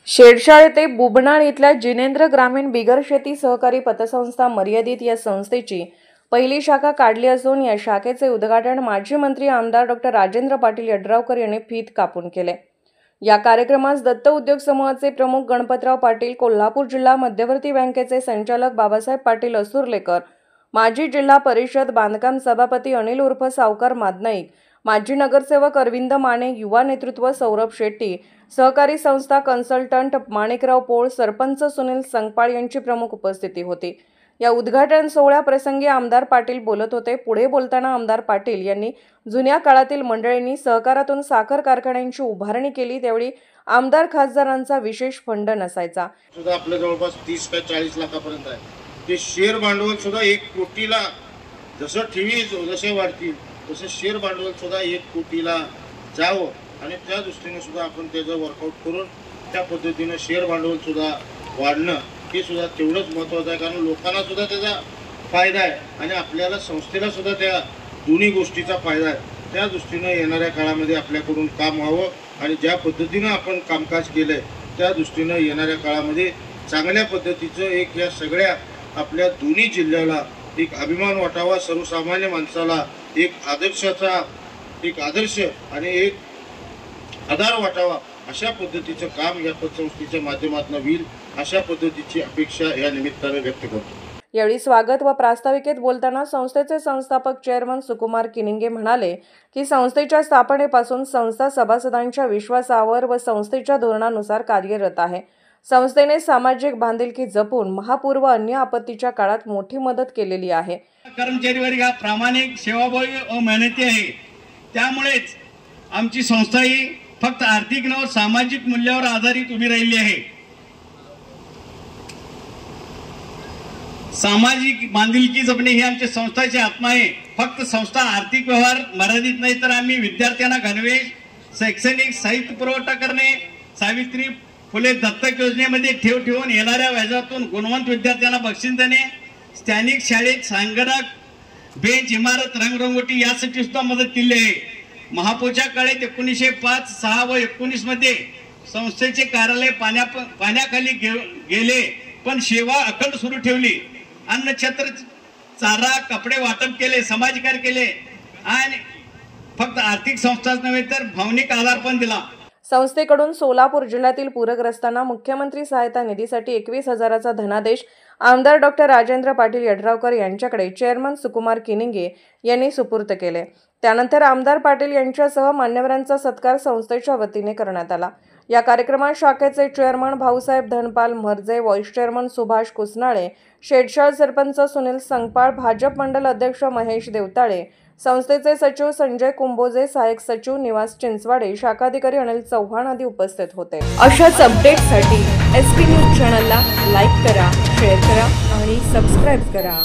शेडशाळ ते बुबनाळ इथल्या जिनेंद्र ग्रामीण बिगर शेती सहकारी पतसंस्था मर्यादित या संस्थेची पहिली शाखा काढली असून या शाखेचे उद्घाटन माजी मंत्री आमदार डॉ. राजेंद्र पाटील यड्रावकर यांनी फीत कापून केले। या कार्यक्रमास दत्त उद्योग समूहाचे प्रमुख गणपतराव पाटील, कोल्हापूर जिल्हा मध्यवर्ती बँकेचे संचालक बाबासाहेब पाटील असुर्लेकर, माजी जिल्हा परिषद बांधकाम सभापती अनिल उर्फ सावकार मादनाईक, माजी नगरसेवक अरविंद माने, युवा नेतृत्व सौरभ शेट्टी, सहकारी संस्था कन्सल्टंट माणिकराव पोळ, सरपंच सुनील संगपाळ यांची प्रमुख उपस्थिती होती। या उद्घाटन सोहळ्याप्रसंगी आमदार पाटील बोलत होते। पुढे बोलताना आमदार पाटील यांनी जुन्या काळातील मंडळींनी सहकारातून साखर कारखान्यांची उभारणी केली, त्यावेळी आमदार खासदारांचा विशेष फंड नसायचा। सुद्धा आपल्या जवळपास 30 ते 40 लाखापर्यंत आहे। ते शेअर भांडवल सुद्धा 1 कोटीला जसं ठेवी जसे वाढतील तसं शेअर भांडवल सुद्धा 1 कोटीला जावं आणि त्या दृष्टीने सुद्धा आपण त्याचं वर्कआउट करून त्या पद्धतीने शेअर भांडवल सुद्धा वाढणं हे सुद्धा तेवढंच महत्त्वाचं आहे, कारण लोकांना सुद्धा त्याचा फायदा आहे आणि आपल्याला संस्थेला सुद्धा त्या दोन्ही गोष्टीचा फायदा आहे। त्या दृष्टीने येणाऱ्या काळामध्ये आपल्याकडून काम व्हावं आणि ज्या पद्धतीने आपण कामकाज केलंय त्या दृष्टीने येणाऱ्या काळामध्ये चांगल्या पद्धतीचं एक या सगळ्या आपल्या दोन्ही जिल्ह्याला एक अभिमान वाटावा, सर्वसामान्य माणसाला एक आदर्श आणि एक आधार वाटावा, अशा पद्धतीचं काम या पतसंस्थेच्या माध्यमातून होईल, अशा पद्धतीची अपेक्षा या निमित्ताने व्यक्त करतो। यावेळी स्वागत व प्रास्ताविकेत बोलताना संस्थेचे संस्थापक चेअरमन सुकुमार किनिंगे म्हणाले की संस्थेच्या स्थापनेपासून संस्था सभासदांच्या विश्वासावर व संस्थेच्या धोरणानुसार कार्यरत आहे। संस्थेने सामाजिक बांधिलकी जपून महापूर व अन्य आपत्तीच्या काळात मोठी मदत केलेली आहे। कर्मचारी वर्ग हा प्रामाणिक, सेवाभावी व मेहनती आहे। त्यामुळेच आमची संस्था ही फक्त आर्थिक नव्हे सामाजिक मूल्यावर आधारित उभी राहिली आहे। सामाजिक बांधिलकी जपणे ही आमच्या संस्थेची आत्मा आहे। फक्त संस्था आर्थिक व्यवहार मर्यादित नाही, तर आम्ही विद्यार्थ्यांना गणवेश, शैक्षणिक साहित्य पुरवठा करणे, सावित्री फुले दत्तक योजनेमध्ये ठेवून येणाऱ्या व्याजातून गुणवंत विद्यार्थ्यांना बक्षीस देणे, स्थानिक शाळेत संगणक, बेंच, इमारत, रंगरंगोटी यासाठी सुद्धा मदत केली आहे। महापूरच्या काळात 1905, 6 व 19 मध्ये संस्थेचे कार्यालय पाण्याखाली गेले, पण सेवा अखंड सुरू ठेवली। अन्नछत्र, चारा, कपडे वाटप केले, समाजकार्य केले आणि फक्त आर्थिक संस्थाच नव्हे तर भावनिक आधार पण दिला। संस्थेकडून सोलापूर जिल्ह्यातील पूरग्रस्तांना मुख्यमंत्री सहायता निधीसाठी 21,000चा धनादेश आमदार डॉ. राजेंद्र पाटील यड्रावकर यांच्याकडे चेअरमन सुकुमार किनिंगे यांनी सुपूर्द केले। त्यानंतर आमदार पाटील यांच्यासह मान्यवरांचा सत्कार संस्थेच्या वतीने करण्यात आला। या कार्यक्रमात शाखेचे chairman Bhausaheb Dhanpal Marje, vice chairman Subhash Kusnale, Shedshal sarpanch Sunil Sangpal, Bhajap मंडल अध्यक्ष महेश देवताळे, संस्थेचे सचिव संजय कुंभोजे, सहाय्यक सचिव निवास चिंचवाडे, शाखाधिकारी अनिल चव्हाण आदी उपस्थित होते। अशाच अपडेट्ससाठी SP न्यूज चॅनलला लाईक करा, शेअर करा आणि सबस्क्राईब करा।